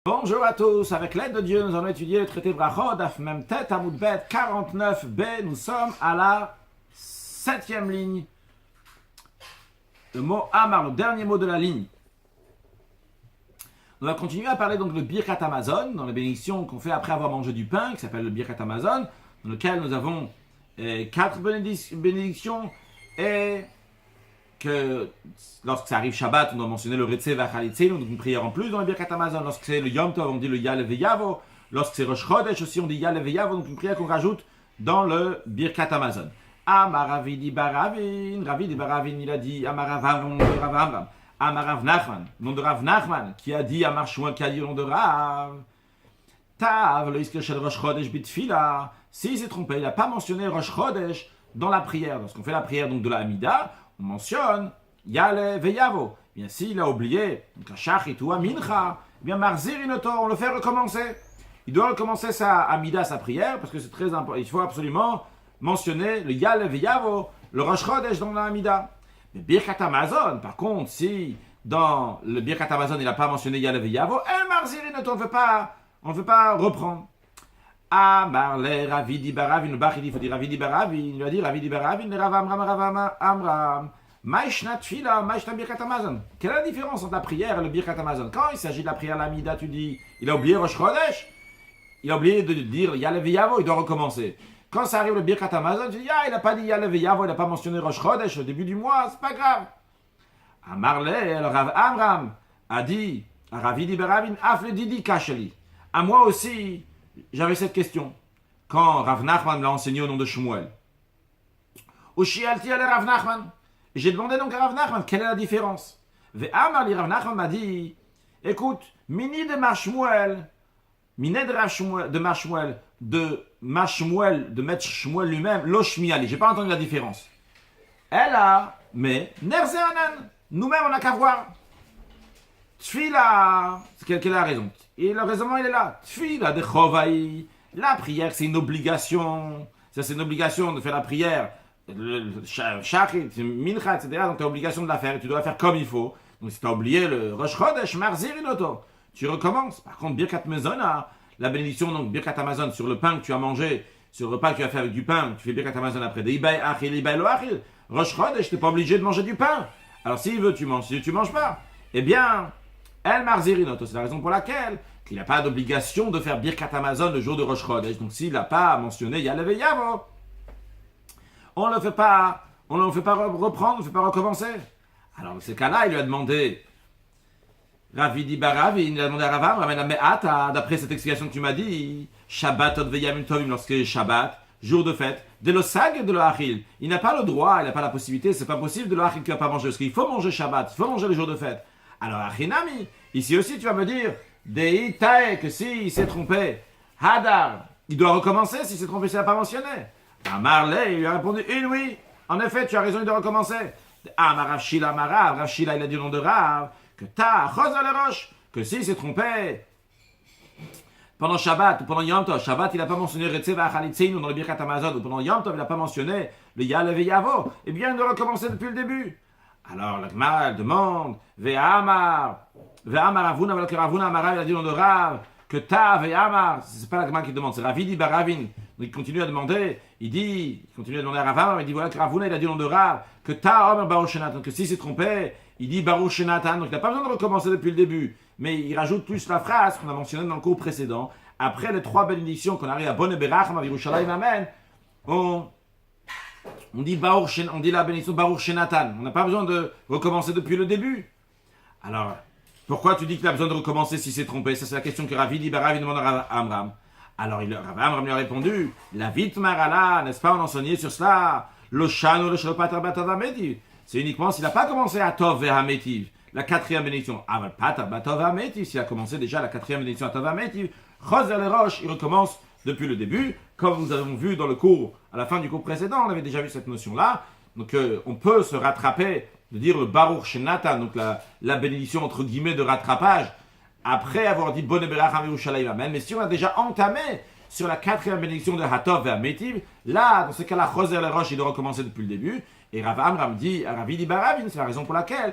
Bonjour à tous, avec l'aide de Dieu, nous allons étudier le traité Brachot, Daf Mem Tet, Amud Bet 49b. Nous sommes à la 7e ligne. Le mot Amar, le dernier mot de la ligne. On va continuer à parler donc de Birkat Hamazon, dans les bénédictions qu'on fait après avoir mangé du pain, qui s'appelle le Birkat Hamazon, dans lequel nous avons 4 bénédictions, et que lorsque ça arrive Shabbat, on doit mentionner le Retze Vachalitzenu, donc une prière en plus dans le Birkat Hamazon. Lorsque c'est le Yom Tov, on dit le Yale Veyavo. Lorsque c'est Rosh Chodesh aussi, on dit Yale Veyavo, donc une prière qu'on rajoute dans le Birkat Hamazon. Amar Ravidi Baravin, Ravidi Baravin, il a dit Amar Rav, nom de Rav Amram. Amar Rav Nachman, nom de Rav Nachman, qui a dit Amar Shmuel, qui a dit nom de Rav. Tav, le Isker Shel Rosh Chodesh Bitfila. S'il s'est trompé, il n'a pas mentionné Rosh Chodesh dans la prière. Lorsqu'on fait la prière donc de la Hamida, on mentionne Yale Veyavo. Bien s'il a oublié, donc la Shachrit ou Mincha, bien Marzir Inoto, on le fait recommencer. Il doit recommencer sa Amida, sa prière, parce que c'est très important. Il faut absolument mentionner le Yale Veyavo, le Rosh Chodesh dans la Amida. Mais Birkat Hamazon, par contre, si dans le Birkat Hamazon il n'a pas mentionné Yale Veyavo, Marzir Inoto, on ne veut pas reprendre. Amar le Ravidi Baravin, le Bach il faut dire Ravidi Baravin, il a dit Ravidi Baravin, le Rav Amram. Maïshna Tfila, Maïshna Birkat Hamazon. Quelle est la différence entre la prière et le Birkat Hamazon? Quand il s'agit de la prière à l'Amida, tu dis, il a oublié Rosh Chodesh, il a oublié de dire Yale Veyavo, il doit recommencer. Quand ça arrive le Birkat Hamazon, tu dis, il n'a pas dit Yale Veyavo, il n'a pas mentionné Rosh Chodesh au début du mois, c'est pas grave. Amar le Rav Amram a dit, Ravidi Baravin, Afle Didi Kasheli. À moi aussi, j'avais cette question. Quand Rav Nachman l'a enseigné au nom de Shmuel. Ushialti ale Rav Nachman. J'ai demandé donc à Rav Nachman quelle est la différence. Ve'amar li Rav Nachman m'a dit, écoute, mini de Mashmuel, miné de Mashmuel, de Mashmuel, de Maître Shmuel lui-même, lo shmiali. J'ai pas entendu la différence. Elle a, mais nerzeanan. Nous-mêmes on n'a qu'à voir. Tfila, quelle est la raison? Et le raisonnement il est là. Tfila de chovaï. La prière c'est une obligation. Ça c'est une obligation de faire la prière. Shachrit, Mincha, etc. Donc tu as l'obligation de la faire et tu dois la faire comme il faut. Donc si tu as oublié le Rosh Chodesh, Marzir Inoto, tu recommences. Par contre, Birkat Hamazon, la bénédiction, donc Birkat Hamazon sur le pain que tu as mangé, sur le repas que tu as fait avec du pain, tu fais Birkat Hamazon après. De Ibai Achil, Ibai Lo Achil. Rosh Chodesh, tu n'es pas obligé de manger du pain. Alors s'il veut, tu manges. Si tu ne manges pas, eh bien, El Marzir Inoto, c'est la raison pour laquelle il n'a pas d'obligation de faire Birkat Hamazon le jour de Rosh Chodesh. Donc s'il n'a pas mentionné Yale Veyavo, on ne le fait pas reprendre, on ne le fait pas recommencer. Alors dans ces cas-là, il lui a demandé Ravidi Baravin, il a demandé à Ravam, ramène Me'ata, d'après cette explication que tu m'as dit, Shabbat od veyamim tovim, lorsque c'est Shabbat, jour de fête, de lo sag et de lo achil. Il n'a pas le droit, il n'a pas la possibilité, c'est pas possible de lo achil qu'il n'a pas mangé, parce qu'il faut manger Shabbat, il faut manger le jour de fête. Alors Achinami, ici aussi tu vas me dire, Dei tae, que s'il s'est trompé, Hadar, il doit recommencer s'il s'est trompé, s'il n'a pas mentionné. Marley, il lui a répondu, oui, en effet, tu as raison, il doit recommencer. Rav Shila, il a dit au nom de Rav, que ta chosa le roche, que s'il s'est trompé, pendant Shabbat ou pendant Yom Tov, Shabbat, il n'a pas mentionné Retze Vachalitzenu dans le Birkat Hamazon, ou pendant Yom Tov, il n'a pas mentionné le Yale Veyavo, eh bien, il doit recommencer depuis le début. Alors, la Gemara demande, Ve'amar Ravuna, alors que Ravuna Amara, il a dit au nom de Rav, que ta Ve'amar, c'est pas la Gemara qui demande, c'est Ravidi Baravin. Donc il continue à demander, il continue à demander à Rav, il dit voilà que Ravuna il a dit au nom de Rav, que ta Omer Baruch Shenatan, que s'il s'est trompé, il dit Baruch Shenatan, donc il n'a pas besoin de recommencer depuis le début, mais il rajoute plus la phrase qu'on a mentionnée dans le cours précédent. Après les 3 bénédictions qu'on arrive à Bonne Beracham, à Yerushalayim Amen, on dit on dit la bénédiction Baruch Shenatan, on n'a pas besoin de recommencer depuis le début. Alors, pourquoi tu dis qu'il a besoin de recommencer s'il s'est trompé? Ça c'est la question que Ravidi Baravi demande à Rav Amram. Alors, Rav Amram lui a répondu, la vite marala, n'est-ce pas, on enseignait sur cela, le shano, le shalopatar batov hametiv. C'est uniquement s'il n'a pas commencé à tov et hametiv, la 4e bénédiction. Aval patar batov hametiv, s'il a commencé déjà la 4e bénédiction à tov hametiv, choser les roches, il recommence depuis le début. Comme nous avons vu dans le cours, à la fin du cours précédent, on avait déjà vu cette notion-là. Donc, on peut se rattraper, de dire le Baruch Shenatan, donc la bénédiction entre guillemets de rattrapage, après avoir dit Bonne Beracham Yerushalayim Amen. Mais si on a déjà entamé sur la 4e bénédiction de Hatov et Ametiv, là, dans ce cas-là, Choser les roches, il doit recommencer depuis le début. Et Rav Amram dit à Ravidi Baravin, c'est la raison pour laquelle,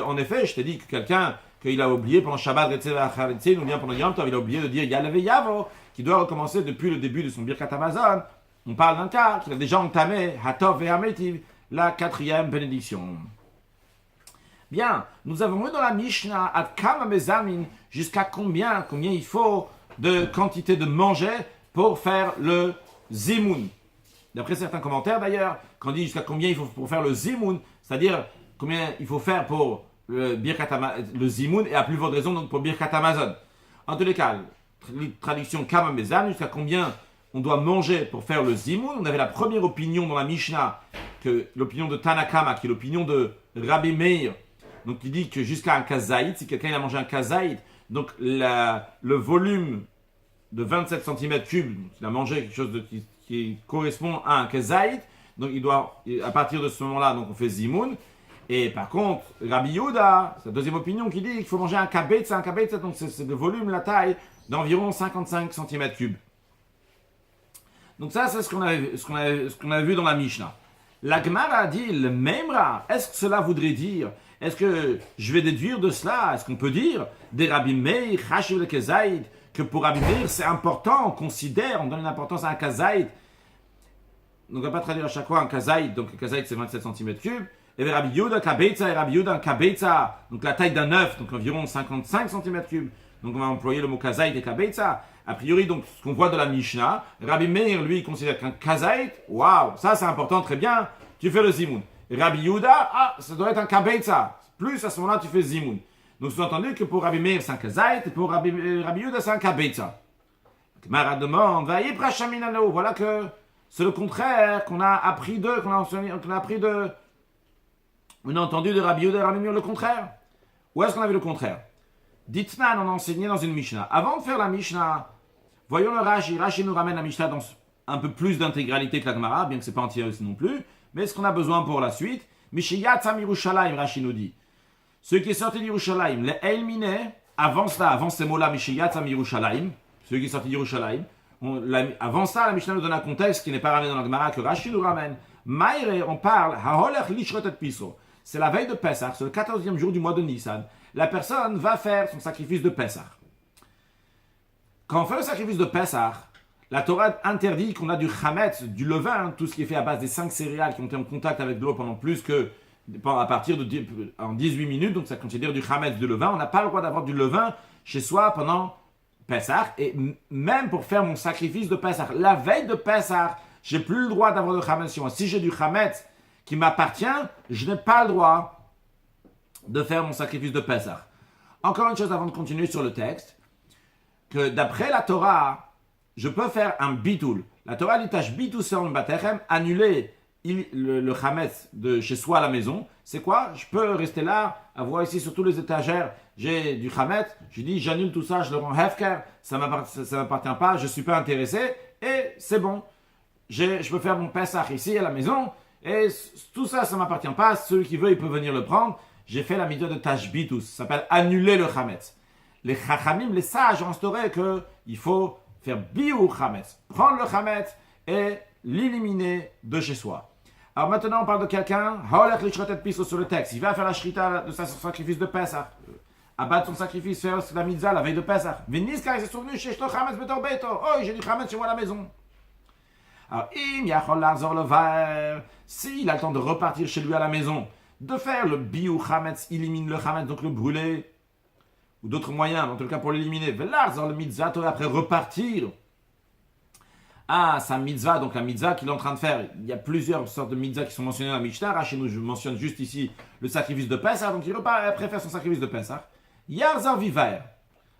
en effet, je t'ai dit que quelqu'un qu'il a oublié pendant Shabbat, ou bien pendant Yom Tov, il a oublié de dire Yalev Yavo, qui doit recommencer depuis le début de son Birkat Hamazon. On parle d'un cas qu'il a déjà entamé, Hatov et Hametiv, la 4e bénédiction. Bien, nous avons vu dans la Mishnah, Ad Kama Mezamin, jusqu'à combien il faut de quantité de manger pour faire le Zimoun. D'après certains commentaires d'ailleurs, quand on dit jusqu'à combien il faut pour faire le Zimoun, c'est-à-dire combien il faut faire pour le Zimoun, et à plus forte raison donc pour Birkat Hamazon. En tous les cas, traduction Kama Mezamin, jusqu'à combien on doit manger pour faire le Zimoun. On avait la première opinion dans la Mishnah, que l'opinion de Tanakama, qui est l'opinion de Rabbi Meir, donc il dit que jusqu'à un kazaïd, si quelqu'un a mangé un kazaïd, donc le volume de 27 cm3, il a mangé quelque chose qui correspond à un kazaïd, donc il doit, à partir de ce moment-là, donc on fait Zimoun. Et par contre, Rabbi Yehuda, c'est la deuxième opinion qui dit qu'il faut manger un kabetza, donc c'est le volume, la taille d'environ 55 cm3. Donc ça, c'est ce qu'on avait vu dans la Mishnah. La Gemara a dit, le Memra, est-ce que cela voudrait dire, est-ce que je vais déduire de cela, est-ce qu'on peut dire, des Rabbi Meir, Chashiv le Kazaïd, que pour Rabbi Meir, c'est important, on considère, on donne une importance à un Kazaïd. Donc on ne va pas traduire à chaque fois un Kazaïd, donc un Kazaïd c'est 27 cm3, et bien Rabbi Yehuda Kabetza, et Rabbi Yehuda Kabetza, donc la taille d'un œuf, donc environ 55 cm3. Donc on va employer le mot Kazaïd et Kabetza. A priori, donc, ce qu'on voit de la Mishnah, Rabbi Meir, lui, considère qu'un Kazaïd, waouh, ça c'est important, très bien, tu fais le Zimoun. Rabbi Yehuda, ça doit être un Kabetza. Plus à ce moment-là, tu fais Zimoun. Donc, sous-entendu que pour Rabbi Meir, c'est un Kazaïd, et pour Rabbi Yehuda, c'est un Kabetza. Gemara demande, voilà que c'est le contraire qu'on a appris d'eux, qu'on a entendu de Rabbi Yehuda et Rabbi Meir, le contraire. Où est-ce qu'on a vu le contraire? Ditnan, on a enseigné dans une Mishnah. Avant de faire la Mishnah, voyons le Rashi. Rashi nous ramène la Mishnah dans un peu plus d'intégralité que la Gemara, bien que ce n'est pas entier aussi non plus. Mais ce qu'on a besoin pour la suite, Mishiyatza Mirushalayim, Rashi nous dit. Ceux qui sont sortis d'Yerushalayim, les Elmine, avant ces mots-là, Mishiyatza Mirushalayim, ceux qui sont sortis d'Yerushalayim, avant ça, la Mishnah nous donne un contexte qui n'est pas ramené dans la Gemara, que Rashi nous ramène. Maïre, on parle, Haolech Lishrotet Piso. C'est la veille de Pessah, c'est le 14e jour du mois de Nissan. La personne va faire son sacrifice de Pessah. Quand on fait le sacrifice de Pessah, la Torah interdit qu'on a du chametz, du levain, tout ce qui est fait à base des 5 céréales qui ont été en contact avec l'eau pendant plus que, à partir de 18 minutes, donc ça considère du chametz, du levain. On n'a pas le droit d'avoir du levain chez soi pendant Pessah, et même pour faire mon sacrifice de Pessah, la veille de Pessah, j'ai plus le droit d'avoir de chametz chez moi. Si j'ai du chametz qui m'appartient, je n'ai pas le droit de faire mon sacrifice de Pessah. Encore une chose avant de continuer sur le texte, que d'après la Torah, je peux faire un bitoul. La Torah dit tâche bitou sur le batechem, annuler le chametz de chez soi à la maison. C'est quoi? Je peux rester là, avoir ici sur tous les étagères, j'ai du chametz, je dis j'annule tout ça, je le rends hefker, ça m'appartient pas, je suis pas intéressé, et c'est bon. Je peux faire mon Pessah ici à la maison, et tout ça, ça m'appartient pas, celui qui veut, il peut venir le prendre. J'ai fait la mitzvah de tashbitus, ça s'appelle annuler le chametz. Les chachamim, les sages, ont instauré qu'il faut faire biur chametz, prendre le chametz et l'éliminer de chez soi. Alors maintenant, on parle de quelqu'un, haolech lishrotet piso sur le texte, il va faire la shrita de son sacrifice de Pessah, abattre son sacrifice, faire la mitzvah la veille de Pessah. Veniskar, il s'est souvenu, sheshto chametz betor beto, oh, j'ai du chametz chez moi à la maison. Alors, im yachol larzor levar, s'il a le temps de repartir chez lui à la maison, de faire le biou chametz, élimine le chametz, donc le brûler, ou d'autres moyens, en tout cas pour l'éliminer, velar le mitzvah, après repartir à sa mitzvah, donc la mitzvah qu'il est en train de faire. Il y a plusieurs sortes de mitzvahs qui sont mentionnées dans la Mishnah. Chez nous, je mentionne juste ici le sacrifice de Pessah, donc il repart après faire son sacrifice de Pessah. Yarzar viver,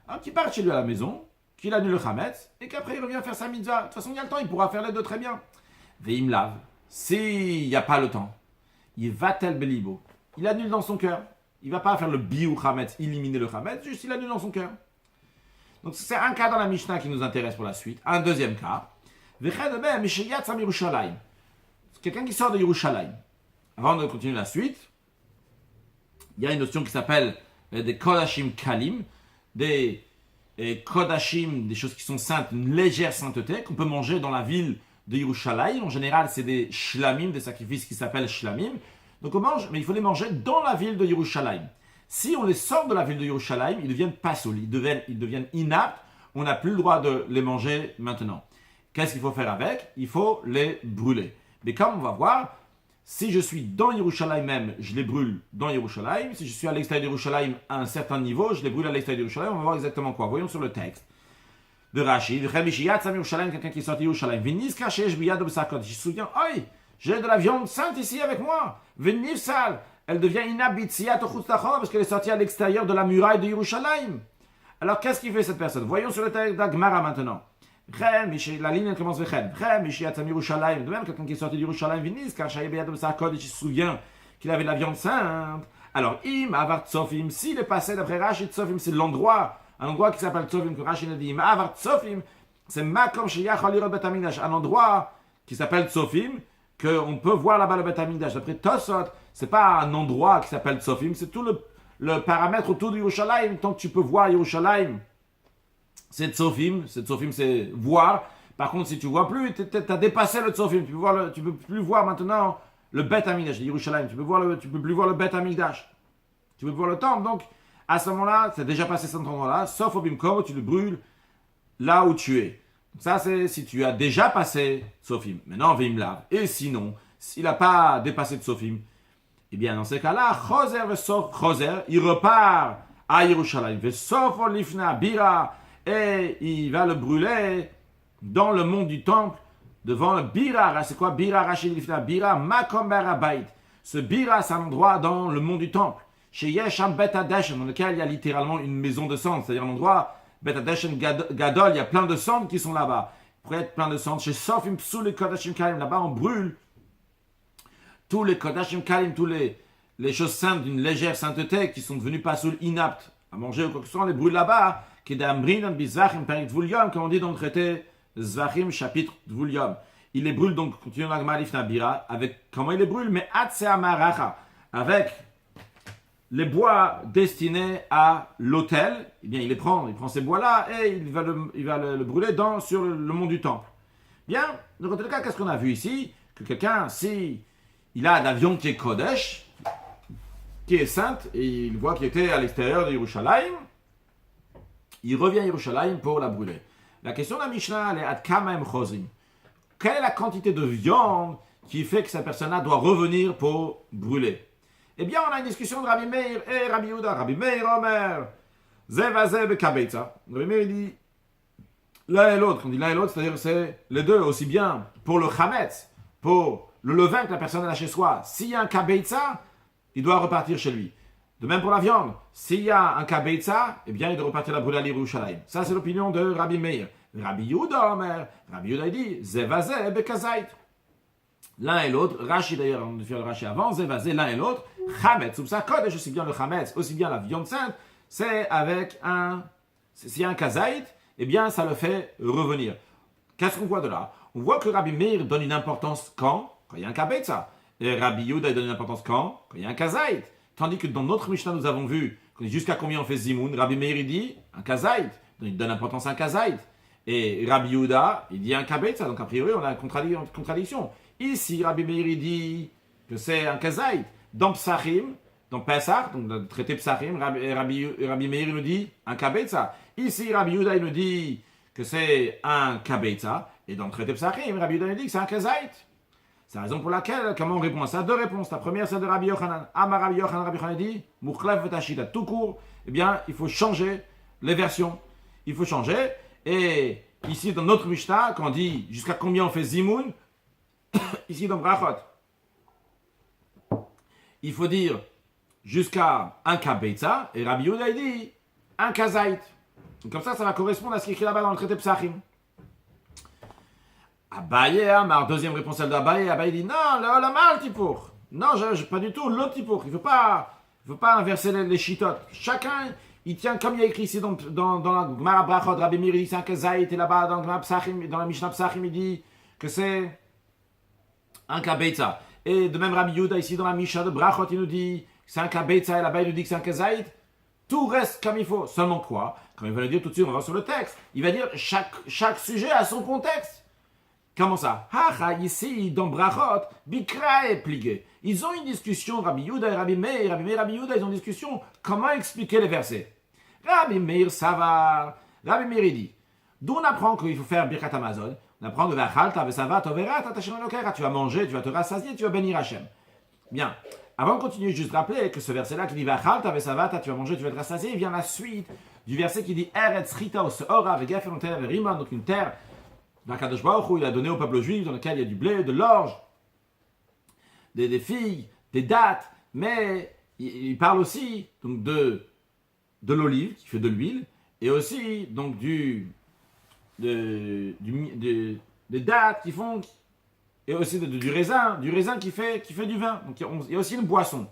alors qu'il part chez lui à la maison, qu'il annule le chametz, et qu'après il revient faire sa mitzvah. De toute façon, il y a le temps, il pourra faire les deux très bien. Veim lav, s'il n'y a pas le temps, il va tel belibo, il annule dans son cœur. Il ne va pas faire le biou chametz, éliminer le chametz, juste il annule dans son cœur. Donc c'est un cas dans la Mishnah qui nous intéresse pour la suite. Un deuxième cas, quelqu'un qui sort de Yerushalayim. Avant de continuer la suite, il y a une notion qui s'appelle des kodashim kalim, des kodashim, des choses qui sont saintes, une légère sainteté qu'on peut manger dans la ville de Yerushalayim. En général, c'est des shlamim, des sacrifices qui s'appellent shlamim. Donc on mange, mais il faut les manger dans la ville de Yerushalayim. Si on les sort de la ville de Yerushalayim, ils deviennent pasoul, ils deviennent inaptes, on n'a plus le droit de les manger maintenant. Qu'est-ce qu'il faut faire avec? Il faut les brûler. Mais comme on va voir, si je suis dans Yerushalayim même, je les brûle dans Yerushalayim. Si je suis à l'extérieur de Yerushalayim à un certain niveau, je les brûle à l'extérieur de Yerushalayim. On va voir exactement quoi. Voyons sur le texte de Rashi. Quelqu'un qui est sorti de Yerushalayim. Il se souvient, oi, j'ai de la viande sainte ici avec moi. Venifsal. Elle devient inhabitée parce qu'elle est sortie à l'extérieur de la muraille de Yerushalayim. Alors qu'est-ce qu'il fait cette personne? Voyons sur le texte d'Agmara maintenant. La ligne elle commence avec de même, quelqu'un qui est sorti de Yerushalayim, il se souvient qu'il avait de la viande sainte. Alors, im avar tsofim, s'il est passé d'après Rashi, tsofim, c'est l'endroit, un endroit qui s'appelle tsofim, que Rashi nous dit, im avar tsofim, c'est makom sheyachal lirot bet hamikdash, un endroit qui s'appelle tsofim, qu'on peut voir là-bas le bet hamikdash. D'après Tosot, c'est pas un endroit qui s'appelle tsofim, c'est tout le paramètre autour de Yerushalayim, tant que tu peux voir Yerushalayim. C'est tsofim, c'est voir. Par contre, si tu vois plus, tu as dépassé le tsofim. Tu peux plus voir maintenant le Bet Hamikdash de Yerushalayim. Tu peux plus voir le Bet Hamikdash. Tu peux plus voir le temple. Donc, à ce moment-là, c'est déjà passé cet endroit-là. Sauf au Bimkom, tu le brûles là où tu es. Ça, c'est si tu as déjà passé tsofim. Maintenant, Vimlav. Et sinon, s'il n'a pas dépassé tsofim, eh bien, dans ces cas-là, Choser, il repart à Yerushalayim. Vesofo lifna bira. Et il va le brûler dans le mont du temple, devant le Bira. C'est quoi Bira Rachid Lifna? Bira Makom Barabait. Ce Bira, c'est un endroit dans le mont du temple. Chez Yesham Bet Hadeshen, dans lequel il y a littéralement une maison de cendres. C'est-à-dire un endroit, Bet Hadeshen Gadol, il y a plein de cendres qui sont là-bas. Il pourrait être plein de cendres. Chez Sofim Psou les Kodashim Kalim, là-bas on brûle tous les Kodashim Kalim, tous les choses saintes d'une légère sainteté qui sont devenues pas sous inaptes à manger ou quoi que ce soit, on les brûle là-bas. Comme on dit dans le traité Zvachim, chapitre Dvulium. Il les brûle donc, continuons la Gmalif Nabira, avec comment il les brûle, mais avec les bois destinés à l'autel. Eh bien, il prend ces bois-là et il va le brûler sur le mont du temple. Bien, dans le cas, qu'est-ce qu'on a vu ici? Que quelqu'un, si il a de la viande qui est Kodesh, qui est sainte, et il voit qu'il était à l'extérieur de Yerushalayim, il revient à Yerushalayim pour la brûler. La question de la Mishnah, elle est Ad Kamaim Chozim. Quelle est la quantité de viande qui fait que cette personne-là doit revenir pour brûler? Eh bien, on a une discussion de Rabbi Meir et Rabbi Yehuda. Rabbi Meir, Omer, Zevazeh Bekabetza. Rabbi Meir, il dit l'un et l'autre. On dit l'un et l'autre, c'est-à-dire c'est les deux, aussi bien pour le Chametz, pour le levain que la personne a chez soi. S'il y a un Kabetza, il doit repartir chez lui. De même pour la viande, s'il y a un kabetza, eh bien il doit repartir la brûler à Yerushalayim. Ça c'est l'opinion de Rabbi Meir. Rabbi Yehuda Omer, Rabbi Yehuda dit Zevazeh bekazait. L'un et l'autre, Rashi d'ailleurs, on a fait le Rashi avant, Zevazeh, l'un et l'autre, Chametz, ou ça kodesh, aussi bien le Chametz, aussi bien la viande sainte, c'est avec s'il y a un kazait, eh bien ça le fait revenir. Qu'est-ce qu'on voit de là? On voit que Rabbi Meir donne une importance quand il y a un kabetza. Et Rabbi Yehuda donne une importance quand il y a un kazait. Tandis que dans notre Mishnah, nous avons vu jusqu'à combien on fait Zimoun. Rabbi Meir dit un kazait. Donc il donne importance à un kazait. Et Rabbi Yehuda, il dit un kabetza. Donc a priori, on a une contradiction. Ici, Rabbi Meir dit que c'est un kazait. Dans Psachim, dans Pesach, donc le traité Psachim, Rabbi Meir nous dit un kabetza. Ici, Rabbi Yehuda, il nous dit que c'est un kabetza. Et dans le traité Psachim, Rabbi Yehuda nous dit que c'est un kazait. C'est la raison pour laquelle, comment on répond à ça? Deux réponses. La première, c'est de Rabbi Yochanan. Amar Rabbi Yochanan, Rabbi Yochanan dit, Mouchlef vetashita, tout court, eh bien, il faut changer les versions. Il faut changer. Et ici, dans notre Mishnah, quand on dit jusqu'à combien on fait Zimoun, ici dans Brachot, il faut dire jusqu'à un kabetza, et Rabbi Yehuda, il dit un kazait. Donc comme ça va correspondre à ce qui est écrit là-bas dans le traité Psachim. Abaye Amar, deuxième réponse celle d'Abaye. Abaye dit non, le mal tipour. Non, pas du tout, l'autre tipour. Il ne faut pas inverser les chitotes. Chacun, il tient comme il y a écrit ici dans la Gemara Brachot, Rabbi Meir dit c'est un kazait, et là-bas dans la Mishnah Psachim, il dit que c'est un kabetza. Et de même Rabbi Yehuda ici dans la Mishnah de Brachot, il nous dit que c'est un kabetza, et là-bas il nous dit que c'est un kazait. Tout reste comme il faut. Seulement quoi? Comme il va le dire tout de suite, on va sur le texte. Il va dire chaque sujet a son contexte. Comment ça? Haha, ici, dans Brachot, Bikra est plié. Ils ont une discussion, Rabbi Yehuda et Rabbi Meir, Rabbi Yehuda, ils ont une discussion, comment expliquer les versets? Rabbi Meir, ça va. Rabbi Meir, il dit, d'où on apprend qu'il faut faire Birkat Amazon? On apprend de Vachalta, Vesava, Tovera, Tatachem Elokera. Tu vas manger, tu vas te rassasier, tu vas bénir Hachem. Bien. Avant de continuer, juste rappeler que ce verset-là qui dit Vachalta, Vesava, tu vas manger, tu vas te rassasier, il vient la suite du verset qui dit Eretz Chita Ora, Vegefen Ter Rima, donc une terre d'Akadosh Baruch Hu, il a donné au peuple juif dans lequel il y a du blé, de l'orge, des figues, des dattes, mais il parle aussi donc de l'olive qui fait de l'huile et aussi donc des dattes qui font et aussi du raisin qui fait du vin. Donc il y a aussi une boisson.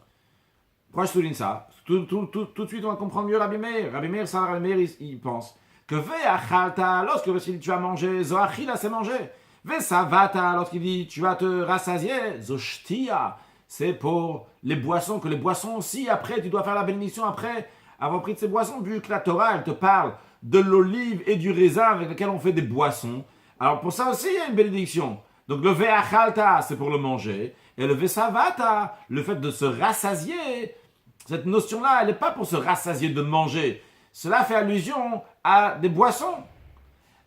Pourquoi je souligne ça? Tout de suite on va comprendre mieux Rabbi Meir. Rabbi Meir, il pense que ve'achalta, lorsque tu vas manger, zoachila, c'est manger. Ve'savata, lorsqu'il dit tu vas te rassasier, zoshtia, c'est pour les boissons, que les boissons aussi, après, tu dois faire la bénédiction après avoir pris de ces boissons, vu que la Torah, elle te parle de l'olive et du raisin avec lequel on fait des boissons. Alors pour ça aussi, il y a une bénédiction. Donc le ve'achalta, c'est pour le manger, et le ve'savata, le fait de se rassasier, cette notion-là, elle n'est pas pour se rassasier de manger. Cela fait allusion à des boissons.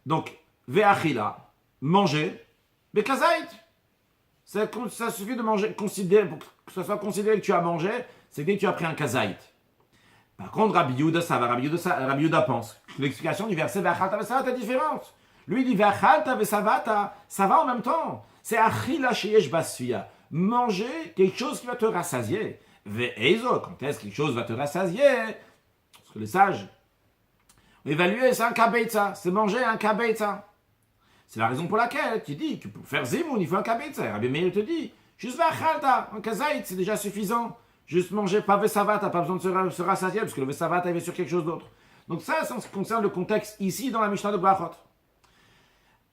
Donc, ve'achila, manger, bekazait. Ça suffit de manger, pour que ça soit considéré que tu as mangé, c'est dès que tu as pris un kazait. Par contre, Rabbi Yehuda, ça va. Rabbi Yehuda pense que l'explication du verset ve'achalta ve'savata est différente. Lui, il dit ve'achalta ve'savata, ça va en même temps. C'est achila sheyesh basfiya. Manger quelque chose qui va te rassasier. Ve'ezo, quand est-ce que quelque chose va te rassasier? Parce que les sages ont évalué, c'est un kabeitza, c'est manger un kabeitza. C'est la raison pour laquelle tu dis que pour faire zimoun, il faut un kabeitza. Rabbi Meir te dit, juste ve'achalta, un kazaït, c'est déjà suffisant. Juste manger, pas ve'savat, t'as pas besoin de se rassasier, parce que le ve'savat est sur quelque chose d'autre. Donc ça, ça concerne le contexte ici dans la Mishnah de Brachot.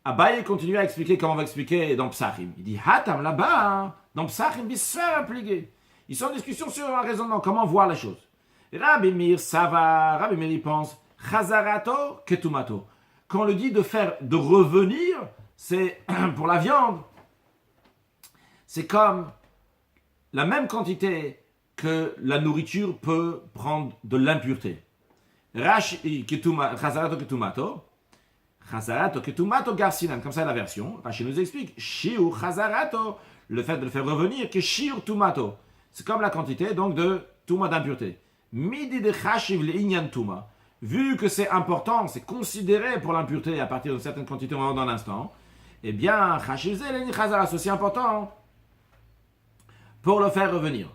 Abaye continue à expliquer comment on va expliquer dans Psachim. Il dit, hatam là-bas, dans Psachim, bisfer appliqué. Ils sont en discussion sur un raisonnement, comment voir les choses. Rabbi Meir, ça va. Rabbi Meir, il pense, chazarato ketumato. Quand on le dit de revenir, c'est pour la viande. C'est comme la même quantité que la nourriture peut prendre de l'impureté. Chazarato ketumato garsinan. Comme ça la version. Rashi nous explique. Shiur chazarato. Le fait de le faire revenir, que shiur tumato. C'est comme la quantité donc de Touma d'impureté. Midi de Chashiv le Inyan Touma. Vu que c'est important, c'est considéré pour l'impureté à partir de certaines quantités, on va voir dans l'instant, eh bien, Chashiv Zeleni Chazara, c'est aussi important pour le faire revenir.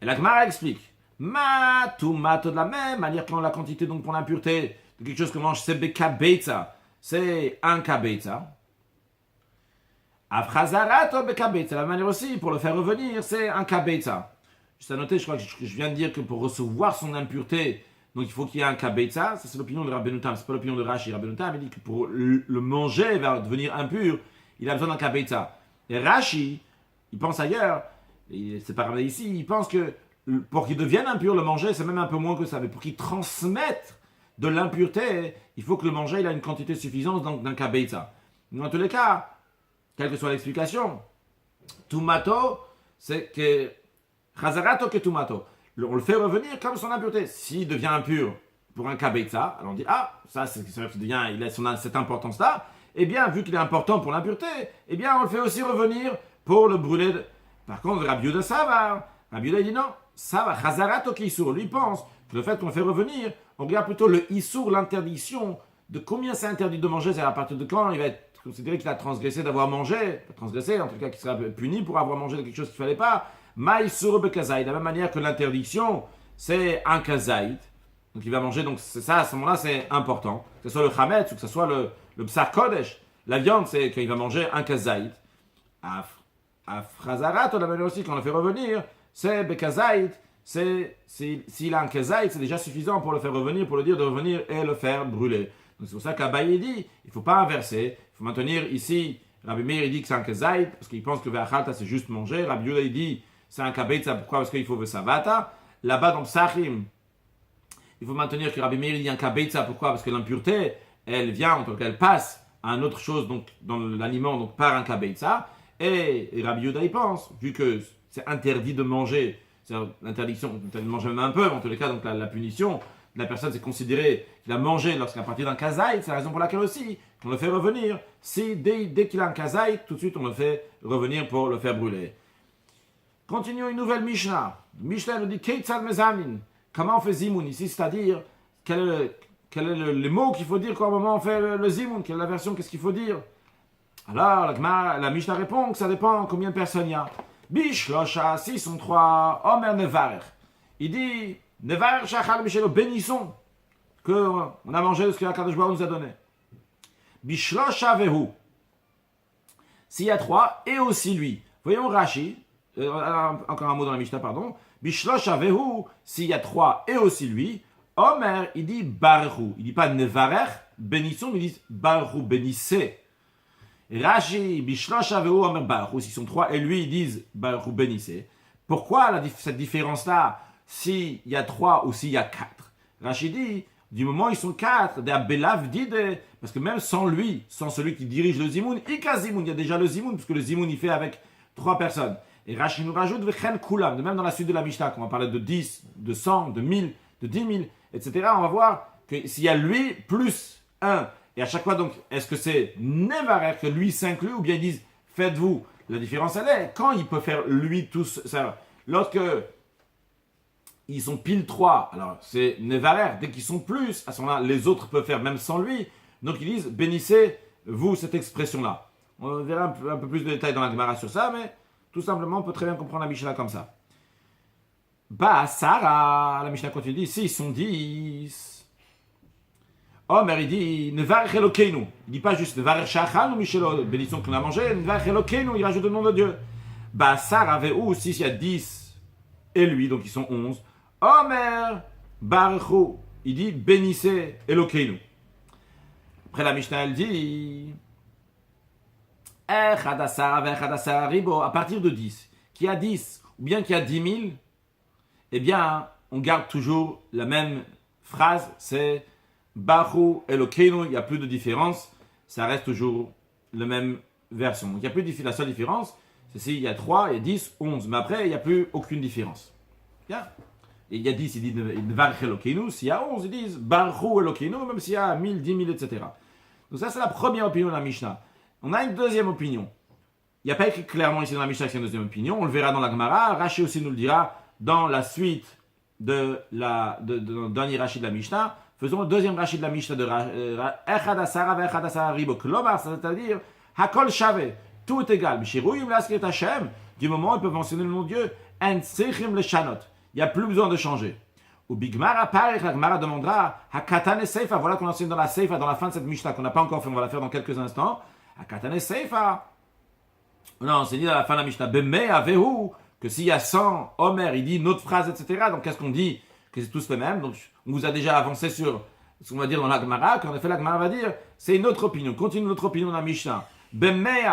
Et la Gemara explique Ma Toumato de la même manière quand la quantité donc pour l'impureté de quelque chose que mange, c'est Bekabeitza, c'est un Kabeitza. Afchazarato Bekabeitza, la manière aussi pour le faire revenir, c'est un Kabeitza. Juste à noter, je crois que je viens de dire que pour recevoir son impureté, donc il faut qu'il y ait un kabeitza. Ça c'est l'opinion de Rabbeinu Tam, c'est pas l'opinion de Rashi. Rabbeinu Tam, il dit que pour le manger, il va devenir impur, il a besoin d'un kabeitza. Et Rashi, il pense ailleurs, et c'est pas ramené ici, il pense que pour qu'il devienne impur, le manger, c'est même un peu moins que ça. Mais pour qu'il transmette de l'impureté, il faut que le manger, il a une quantité suffisante donc d'un kabeitza. Dans tous les cas, quelle que soit l'explication, tumato, c'est que Chazarato que tumato. On le fait revenir comme son impureté. S'il devient impur pour un kabeitza, alors on dit, ça c'est qu'il devient, il a cette importance-là, eh bien, vu qu'il est important pour l'impureté, eh bien, on le fait aussi revenir pour le brûler. Par contre, Rabbi Yehuda, ça va. Rabbi Yehuda, il dit non, ça va. Chazarato kisur. Lui pense que le fait qu'on le fait revenir, on regarde plutôt le isur, l'interdiction, de combien c'est interdit de manger, c'est à partir de quand il va être considéré qu'il a transgressé d'avoir mangé, transgressé, en tout cas qu'il sera puni pour avoir mangé quelque chose qu'il ne fallait pas. Maïsur bekazaïd, de la même manière que l'interdiction, c'est un kazaïd. Donc il va manger, donc c'est ça, à ce moment-là, c'est important. Que ce soit le chametz ou que ce soit le psar kodesh. La viande, c'est qu'il va manger un kazaïd. Afrazarat, on la manière aussi, quand on le fait revenir, c'est bekazaïd. S'il a un kazaïd, c'est déjà suffisant pour le faire revenir, pour le dire de revenir et le faire brûler. Donc c'est pour ça qu'Abaye dit, il ne faut pas inverser, il faut maintenir ici. Rabbi Meir il dit que c'est un kazaïd, parce qu'il pense que ve'achalta c'est juste manger. Rabbi Yehuda il dit c'est un kabeitza, pourquoi? Parce qu'il faut ve'savata. Là-bas dans Psachim, il faut maintenir que Rabbi Meir il dit un kabeitza, pourquoi? Parce que l'impureté, elle vient, en tant qu'elle passe à une autre chose donc, dans l'aliment donc par un kabeitza. Et Rabbi Yehuda il pense, vu que c'est interdit de manger, c'est l'interdiction de manger même un peu, en tous les cas, donc la punition de la personne, c'est considéré qu'il a mangé lorsqu'il a parti d'un kazaït, c'est la raison pour laquelle aussi qu'on le fait revenir. Si dès qu'il a un kazaït, tout de suite on le fait revenir pour le faire brûler. Continuons une nouvelle Mishnah. Mishnah nous dit Keitzad Mezamin. Comment on fait Zimoun ici, c'est-à-dire quel est le mot qu'il faut dire quand au moment on fait le Zimoun, quelle est la version, qu'est-ce qu'il faut dire. Alors la Mishnah répond que ça dépend combien de personnes il y a. Bishlosha, 6 sont 3, Omer Nevarer. Il dit Nevarer Shachal Mishelo, bénissons qu'on a mangé de ce que Akadosh Baruch nous a donné. Bishlosha Vehu. S'il y a 3, et aussi lui. Voyons Rashi. Encore un mot dans la Mishnah, pardon. Bishlosha Vehu, s'il y a 3 et aussi lui, Omer, il dit Baruchu. Il dit pas Nevarer, bénissons, mais il dit Baruchu, bénissez. Rashi, Bishlosha Vehu, Omer Baruchu. S'ils sont 3 et lui, ils disent Baruchu, bénissez. Pourquoi cette différence-là, s'il y a 3 ou s'il y a 4? Rashi dit, du moment où ils sont 4, parce que même sans lui, sans celui qui dirige le Zimoun, Ika Zimoun, il y a déjà le Zimoun, parce que le Zimoun, il fait avec 3 personnes. Et Rashi nous rajoute Vechen Kulam, de même dans la suite de la Mishnah, quand on va parler de 10, de 100, de 1000, de 10 000, etc., on va voir que s'il y a lui plus 1, et à chaque fois, donc, est-ce que c'est Nevarer que lui s'inclut, ou bien ils disent faites-vous? La différence, elle est, quand il peut faire lui tous, ça, lorsque ils sont pile 3, alors c'est Nevarer, dès qu'ils sont plus, à ce moment-là, les autres peuvent faire même sans lui, donc ils disent bénissez-vous cette expression-là. On verra un peu plus de détails dans la Gemara sur ça, mais tout simplement, on peut très bien comprendre la Mishnah comme ça. Bah, Sarah, la Mishnah continue, dit, si ils sont 10. Omer, il dit, Nevarech Elokeinu. Il ne dit pas juste Nevarech Shachal ou Michelo, bénédiction qu'on a mangé, Nevarech Elokeinu, il rajoute le nom de Dieu. Bah, Sarah avait où, si il y a 10 et lui, donc ils sont 11. Omer, Baruchu, il dit, bénissez Elokeinu. Après la Mishnah, elle dit, à partir de 10, qui a 10 ou bien qui a 10 000, eh bien, on garde toujours la même phrase, c'est Baruch Elokeinu, il n'y a plus de différence, ça reste toujours la même version. Donc il n'y a plus de la seule différence, c'est s'il y a 3, il y a 10, 11, mais après, il n'y a plus aucune différence. Bien. Et il y a 10, ils disent Baruch Elokeinu, s'il y a 11, ils disent Baruch Elokeinu, même s'il y a 1000, 10 000, etc. Donc ça, c'est la première opinion de la Mishnah. On a une deuxième opinion. Il n'y a pas écrit clairement ici dans la Mishnah que c'est une deuxième opinion. On le verra dans la Gemara. Rashi aussi nous le dira dans la suite de le dernier Rashi de la Mishnah. Faisons le deuxième Rashi de la Mishnah de Echad Asara ve Echad Asara Ribo. Klomar, c'est-à-dire Hakol Shave. Tout est égal. Bishirouyim Laskir Hashem. Du moment où ils peuvent mentionner le nom de Dieu. En Tsechim le Shanot. Il n'y a plus besoin de changer. Ou Bigmara, pareil, la Gemara demandera Hakatane Seifa. Voilà qu'on enseigne dans la Seifa, dans la fin de cette Mishnah qu'on n'a pas encore fait. On va la faire dans quelques instants. Hakatane Seifa. Non, on s'est dit dans la fin de la Mishnah, Bemei Avehu, que s'il y a 100, Omer, il dit une autre phrase, etc. Donc qu'est-ce qu'on dit? Que c'est tous les mêmes. Donc on vous a déjà avancé sur ce qu'on va dire dans la Gemara, qu'en effet la Gemara va dire, c'est une autre opinion. Continue notre opinion dans la Mishnah. Bemei,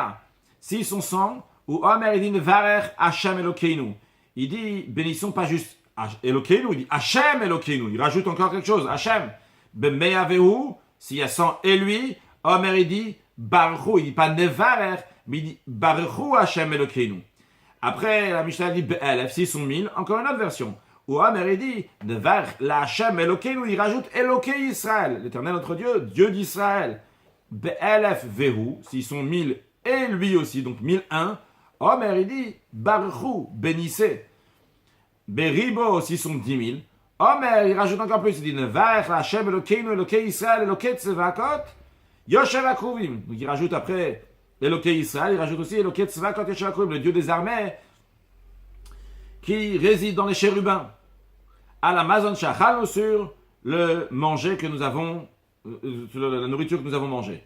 s'ils sont 100, ou Omer, il dit Nevarer Hashem Elokeinu. Il dit, bénissons pas juste Elokeinu, il dit Hashem Elokeinu. Il rajoute encore quelque chose, Hashem. Bemei Avehu, s'il y a 100 et lui, Omer, il dit Baruchu, il dit pas Nevarer, mais il dit Baruchu Hashem Elokeinu. Après, la Mishnah dit Be'elef, s'ils sont 1000, encore une autre version. Ou Omer, il dit Nevar la Hashem Elokeinu, il rajoute Elokei Israël, l'éternel notre Dieu, Dieu d'Israël. Be'elef Vehu, s'ils sont 1000 et lui aussi, donc 1001. Omer, il dit Baruchu, bénissez. Beribo, s'ils sont 10 000. Omer, il rajoute encore plus, il dit Nevar la Hashem Elokeinu, Elokei Israël, Elokei Tzevakot. Yoshev Akruvim. Donc il rajoute après Elokei Israël, il rajoute aussi Elokei Tzvakot Yoshev Akruvim, le Dieu des armées qui réside dans les chérubins. À la Mazon Shachal, sur le manger que nous avons, sur la nourriture que nous avons mangée.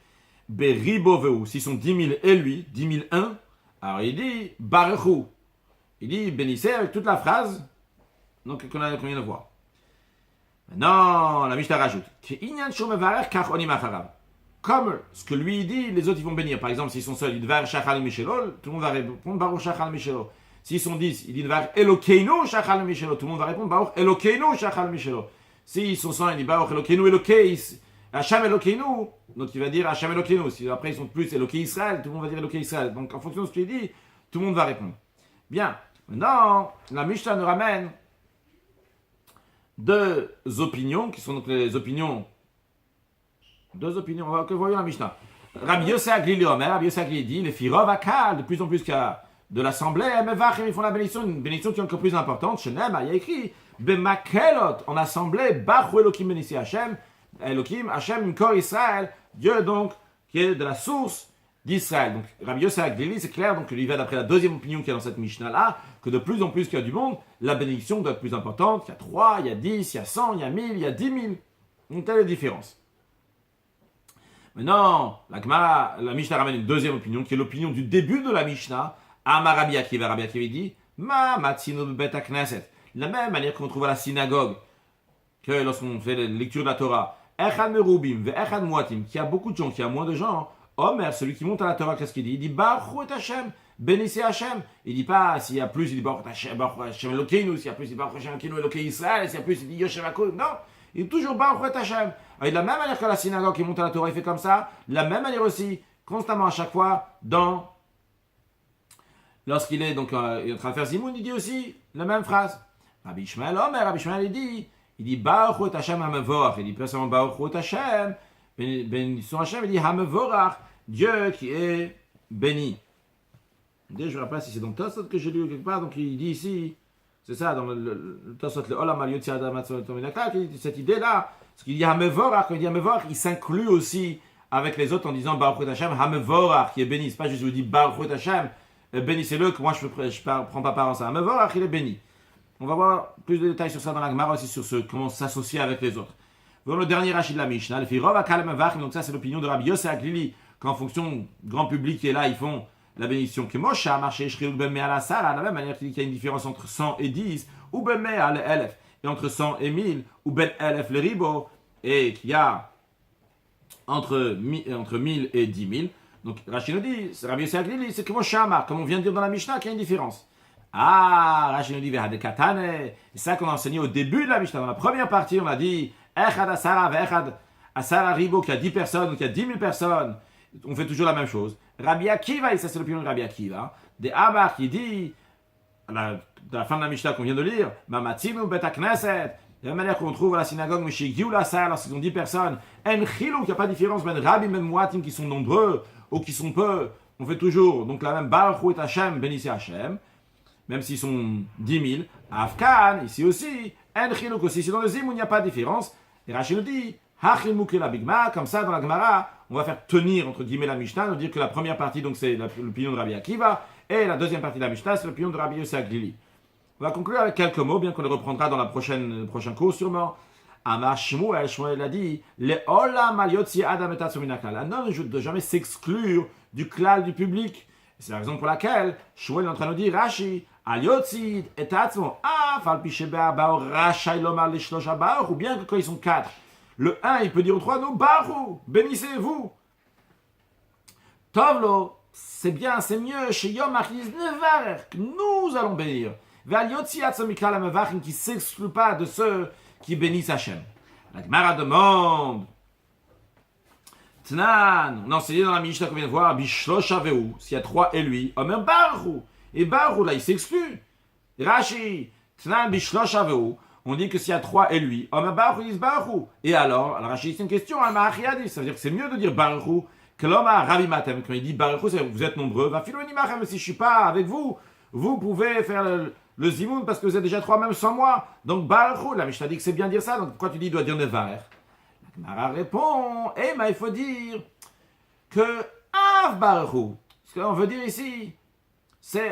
Beribo Veu, s'ils sont 10 000 et lui, 10 001, alors il dit Baruchu. Il dit bénissez avec toute la phrase donc, qu'on vient de voir. Maintenant, la Mishnah rajoute comme ce que lui dit, les autres ils vont bénir. Par exemple, s'ils sont seuls, ils disent Var Shachal Mishelo, tout le monde va répondre Baruch Shachal Mishelo. S'ils sont 10, ils disent Var Elokeinu Shachal Mishelo, tout le monde va répondre Baruch Elokeinu Shachal Mishelo. S'ils sont 100, ils disent Baruch Elokeinu Hachem Elokeinu, donc il va dire Hachem Elokeinu. Si après ils sont plus Eloké Israël, tout le monde va dire Eloké Israël. Donc en fonction de ce qu'il dit, tout le monde va répondre. Bien, maintenant, la Mishnah nous ramène deux opinions, qui sont donc les opinions. Deux opinions, que voyons la Mishnah. Rabbi Yosef Aglili Omer, Rabbi Yosef Aglili dit, les Firov Akal, de plus en plus qu'il y a de l'assemblée, ils font la bénédiction, une bénédiction qui est encore plus importante. Shenem, il y a écrit, Bemakelot, en assemblée, Bachu Elohim bénissez Hachem, Elohim, Hachem, Kor Israël, Dieu donc, qui est de la source d'Israël. Donc Rabbi Yosef Aglili, c'est clair, donc il va d'après la deuxième opinion qu'il y a dans cette Mishnah-là, que de plus en plus qu'il y a du monde, la bénédiction doit être plus importante. Il y a 3, il y a 10, il y a 100, il y a 1000, il y a 10 000. Donc telle est la différence. Maintenant, la Mishnah ramène une deuxième opinion, qui est l'opinion du début de la Mishnah. Amar Rabbi Akiva, Rabbi Akiva dit, Ma matzino bet knesset. De la même manière qu'on trouve à la synagogue, que lorsqu'on fait la lecture de la Torah, Echad merubim ve echad muatim, qu'il y a beaucoup de gens, qu'il y a moins de gens. Omer, celui qui monte à la Torah, qu'est-ce qu'il dit? Il dit, Baruch et Hashem, bénissez Hashem. Il dit pas, s'il y a plus, il dit Baruch Hashem Elokeinu, s'il y a plus, il dit Baruch Hashem Elokeinu, Elokei Israël, s'il y a plus, il dit Yoshev HaKol. Non, il dit toujours Baruch et Hashem. Et de la même manière que la synagogue qui monte à la Torah, il fait comme ça, de la même manière aussi, constamment à chaque fois, lorsqu'il est donc il est en train de faire Zimoun, il dit aussi la même phrase. Rabbi Ishmael Omer, Rabbi Ishmael il dit Baruch et Hashem Hamevorach. Il dit pas seulement Baruch et Hashem, bénissons Hashem, il dit Hamevorach, Dieu qui est béni. Je ne me rappelle pas si c'est dans Tosot que j'ai lu quelque part, donc il dit ici, c'est ça, dans le Tosot, le Olam Al Yotzi Adam Atzotominakla, cette idée-là, ce qu'il dit Hamevorach, quand il dit Hamevorach, il s'inclut aussi avec les autres en disant Baruch et Hashem Hamevorach, qui est béni. C'est pas juste, je vous dis Baruch et Hashem, bénissez-le, que moi je ne prends pas part en ça. Hamevorach, il est béni. On va voir plus de détails sur ça dans la Gemara aussi, sur comment s'associer avec les autres. Voyons le dernier rachid de la Mishnah, le Firov Akal Mevach, donc ça c'est l'opinion de Rabbi Yosef Aglili, qu'en fonction grand public qui est là, ils font la bénédiction. Que Moshe a marché, Shri ou Ben à la salle, de la même manière qu'il dit qu'il y a une différence entre 100 et 10, ou Ben Mea le Elef, et entre 100 et 1000, ou Ben Elef le Ribo, et qu'il y a entre 1000 et 10 000. Donc Rachid nous dit, Rabbi Yosef Aglili, c'est que Moshe Amar, comme on vient de dire dans la Mishnah, qu'il y a une différence. Ah, Rachid nous dit, c'est ça qu'on a enseigné au début de la Mishnah. Dans la première partie, on a dit, Echad Asara, Echad Asara Ribo, qui a 10 personnes, donc il y a 10 000 personnes. On fait toujours la même chose. Rabbi Akiva, et ça c'est l'opinion de Rabbi Akiva, des Amar qui dit, à la fin de la Mishnah qu'on vient de lire, Mamatzinu Bet Knesset, de la manière qu'on trouve à la synagogue, Meshigiou la salle, lorsqu'ils ont 10 personnes, En Chilou, qu'il n'y a pas de différence, Ben Rabbi, Ben Muatim, qui sont nombreux, ou qui sont peu, on fait toujours, donc la même Baruch et Hashem, bénissez Hashem, même s'ils sont 10 000, Afkan, ici aussi, En Chilou aussi, c'est dans le Zim où il n'y a pas de différence, et Rachid nous dit, Hachimuk la Bigma, comme ça dans la Gemara, on va faire tenir entre guillemets la Mishnah, nous dire que la première partie donc c'est l'opinion de Rabbi Akiva, et la deuxième partie de la Mishnah c'est l'opinion de Rabbi Yosef Aglili. On va conclure avec quelques mots, bien qu'on les reprendra dans le prochain cours sûrement. Amar Shmuel, Shmuel a dit, les olam al yotzi adam et tatsuminakal. Un homme ne doit jamais s'exclure du klal du public. C'est la raison pour laquelle Shmuel est en train de nous dire, Rashi, al yotzi et tatsum, fal picheba bao rachai lomar les shlosha baruch, ou bien que quand ils sont 4. Le 1, il peut dire aux 3, non, Baruch, bénissez-vous. Tovlo, c'est bien, c'est mieux, chez Yom Achis Nevarer, que nous allons bénir. Ve'al yotzi atzomikal amevachim, qui ne s'exclut pas de ceux qui bénissent Hachem. La Gemara demande, Tnan, on a enseigné dans la Mishnah qu'on vient de voir, Bishlosha ve'u, s'il y a 3 et lui, Omer Baruch, et Baruch, là, il s'exclut. Rashi, Tnan Bishlosha ve'u, on dit que s'il y a 3 et lui, et alors Rachid, c'est une question, ça veut dire que c'est mieux de dire Baruch que l'homme a Ravi Matem. Quand il dit Baruch, vous êtes nombreux, va filoni machem, si je ne suis pas avec vous, vous pouvez faire le zimoun parce que vous êtes déjà 3 même sans moi. Donc Baruch, la Mishnah dit que c'est bien de dire ça, donc pourquoi tu dis il doit dire Nevarer? La Gemara répond, mais il faut dire que Av Baruch, ce qu'on veut dire ici,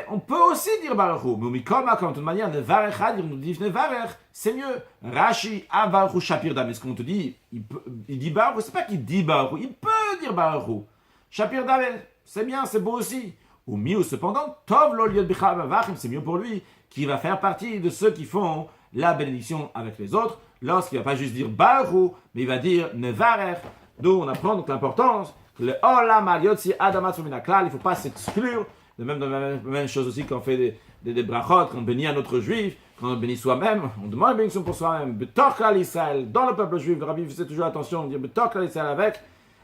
on peut aussi dire Baruch, mais comme de toute manière, Nevarer, on nous dit Nevarer, c'est mieux. Rashi, Baruch Shapir Dam, est-ce qu'on te dit, il dit Baruch, c'est pas qu'il dit Baruch, il peut dire Baruch. Shapir Dam, c'est bien, c'est beau aussi. Ou mieux, cependant, Tov lo liot bichal mevachim, c'est mieux pour lui, qui va faire partie de ceux qui font la bénédiction avec les autres, lorsqu'il va pas juste dire Baruch, mais il va dire Nevarer. D'où on apprend donc l'importance que le Olam al Yotzi Adam Atzuminaklal, il ne faut pas s'exclure. De même chose aussi quand on fait des brachot, quand on bénit un autre juif, quand on bénit soi-même, on demande la bénédiction pour soi-même. Betor Klal Israël, dans le peuple juif, le rabbi faisait toujours attention, on dit Betor Klal Israël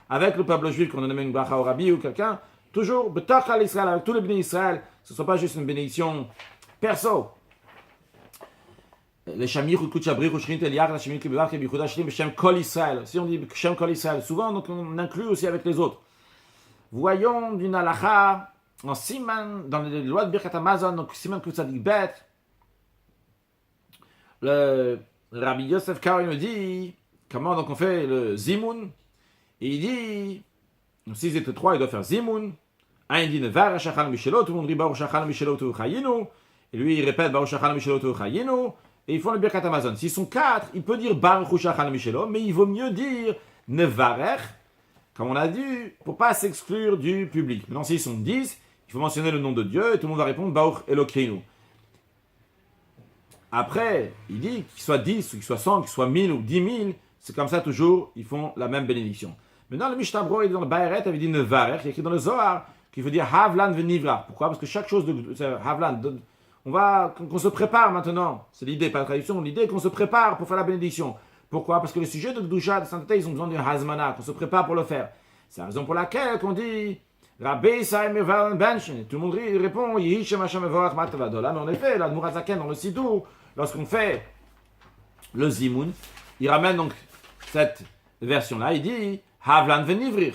avec le peuple juif, quand on donne une bracha au rabbi ou quelqu'un, toujours Betor Klal Israël, avec tous les bénis Israël, que ce ne soit pas juste une bénédiction perso. Les Shamir ou Kutchabri ou Shrint Eliar, la Shamir qui bevar qui bichuda shlim Shem Kol Israël. Si on dit Shem Kol Israël, souvent donc on inclut aussi avec les autres. Voyons d'une halakha en Siman, dans les lois de Birkat Hamazon, donc Siman Kutzadik Bet, le Rabbi Yosef Karo nous dit comment donc on fait le Zimoun. Et il dit, s'ils étaient trois, ils doivent faire Zimoun. Un dit Nevar Shachal Mishelo, tout le monde dit Baruch Shachal Mishelo Tu Chayinu. Et lui il répète Baruch Shachal Mishelo Tu Chayinu. Et ils font le Birkat Hamazon. S'ils sont quatre, il peut dire Baruch Shachal Mishelo, mais il vaut mieux dire Nevarech, comme on a dit, pour ne pas s'exclure du public. Maintenant, s'ils sont 10, il faut mentionner le nom de Dieu et tout le monde va répondre Baruch Elokeinu. Après, il dit qu'il soit 10, ou qu'il soit 100, qu'il soit 1000 ou 10 000, c'est comme ça toujours, ils font la même bénédiction. Maintenant, le Mishnah Bro, il est dans le Baeret, il avait dit Nevarech, il est écrit dans le Zohar, qui veut dire Havlan Venivra. Pourquoi? Parce que chaque chose de Havlan, qu'on se prépare maintenant. C'est l'idée, pas la traduction, l'idée qu'on se prépare pour faire la bénédiction. Pourquoi? Parce que le sujet de Gdusha, de sainteté, ils ont besoin d'une Hazmana, qu'on se prépare pour le faire. C'est la raison pour laquelle on dit Rabbi Saïm Evan Benchen. Tout le monde répond Yehishem Hashem Evorach Matavadola. Mais en effet, la Mourazaken, dans le Sidour, lorsqu'on fait le Zimoun, il ramène donc cette version-là, il dit Havlan Venivrir.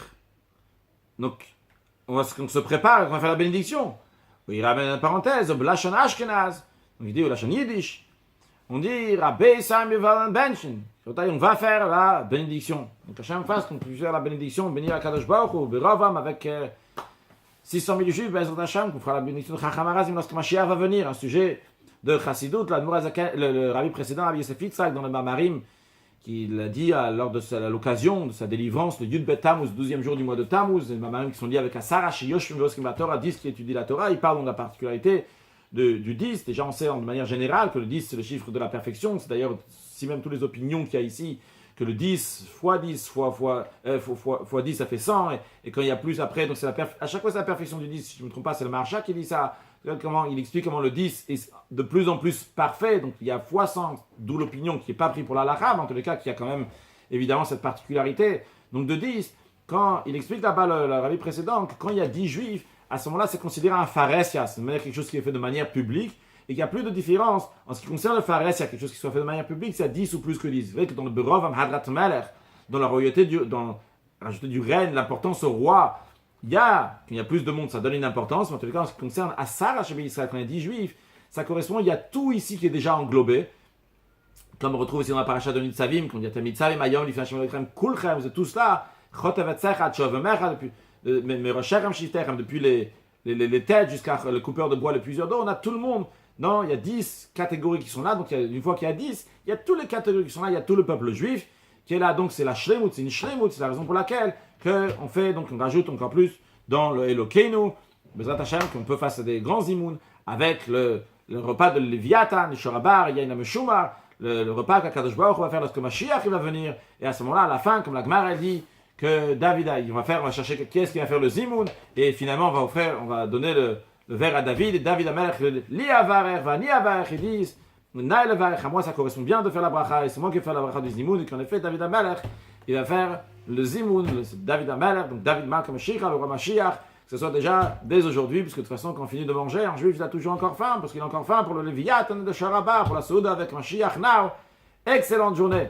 Donc, on se prépare, on va faire la bénédiction. Il ramène une parenthèse, Lashon Ashkenaz. Donc il dit Lashon Yiddish. On dit Rabbi Saïm Evan Benchen. On va faire la bénédiction. Donc à chaque fois qu'on peut faire la bénédiction, bénir à Kadosh Baruch ou Beravam avec 600 000 juifs, Bezrat Hashem, qu'on fera la bénédiction de Chacham Arazim lorsque Mashiach va venir. Un sujet de Chassidut, le rabbi précédent, Rabbi Yosef Yitzhak, dans le Mamarim, qui l'a dit lors de l'occasion de sa délivrance, le Yud Bet Tammuz, 12e jour du mois de Tammuz, les Mamarim qui sont liés avec Asara, Shiyoshim Voskim la Torah, 10 qui étudie la Torah, il parle de la particularité du 10. Déjà, on sait de manière générale que le 10, c'est le chiffre de la perfection. C'est d'ailleurs, si même toutes les opinions qu'il y a ici, que le 10 fois 10 fois 10, ça fait 100. Et quand il y a plus après, donc à chaque fois, c'est la perfection du 10. Si je ne me trompe pas, c'est le Maharsha qui dit ça. Il explique comment le 10 est de plus en plus parfait. Donc, il y a fois 100, d'où l'opinion qui n'est pas prise pour la halakha, mais en tous les cas, qui a quand même, évidemment, cette particularité. Donc, de 10, quand il explique là-bas, le rabbi précédent, que quand il y a 10 juifs, à ce moment-là, c'est considéré un pharesia, c'est quelque chose qui est fait de manière publique, et qu'il n'y a plus de différence. En ce qui concerne le pharesia, quelque chose qui soit fait de manière publique, c'est à 10 ou plus que 10. Vous voyez que dans le Berov Hadrat Melech, dans la royauté, dans rajouter du règne, l'importance au roi, quand il y a plus de monde, ça donne une importance, mais en tout cas, en ce qui concerne Asar Hashem Israël, quand il y a 10 juifs, ça correspond, il y a tout ici qui est déjà englobé, comme on retrouve aussi dans la paracha de Nitzavim, quand il y a Tamitzavim, Ayom, Lifnei Hashem Elokrem, Kulchem, vous êtes tous là, Chotevet Sechat, Shovemecha, depuis les têtes jusqu'à le coupeur de bois, le puiseur d'eau, on a tout le monde. Non, il y a 10 catégories qui sont là. Donc, une fois qu'il y a 10, il y a toutes les catégories qui sont là. Il y a tout le peuple juif qui est là. Donc, c'est la shlemut, c'est une shlemut. C'est la raison pour laquelle on fait, donc on rajoute encore plus dans le Elokeinu, Bezrat Hashem, qu'on peut faire des grands imouns avec le repas de Léviathan, le Shorabar, Yaina Meshumar, le repas qu'Akadosh Baruch va faire lorsque Mashiach va venir. Et à ce moment-là, à la fin, comme la Gemara elle dit, que David, on va chercher qui est-ce qui va faire le Zimoun, et finalement on va donner le verre à David, et David Amelech, li avarer, va ni avarer, ils disent, naï le varech, à moi ça correspond bien de faire la bracha, et c'est moi qui vais faire la bracha du Zimoun, et qu'en effet David Amelech, il va faire le Zimoun, David Amelech, donc David Malka Mashiach, le roi Mashiach, que ce soit déjà dès aujourd'hui, puisque de toute façon quand on finit de manger, un juif il a toujours encore faim, parce qu'il a encore faim pour le Léviathan de Sharabar, pour la Souda avec Mashiach now. Excellente journée.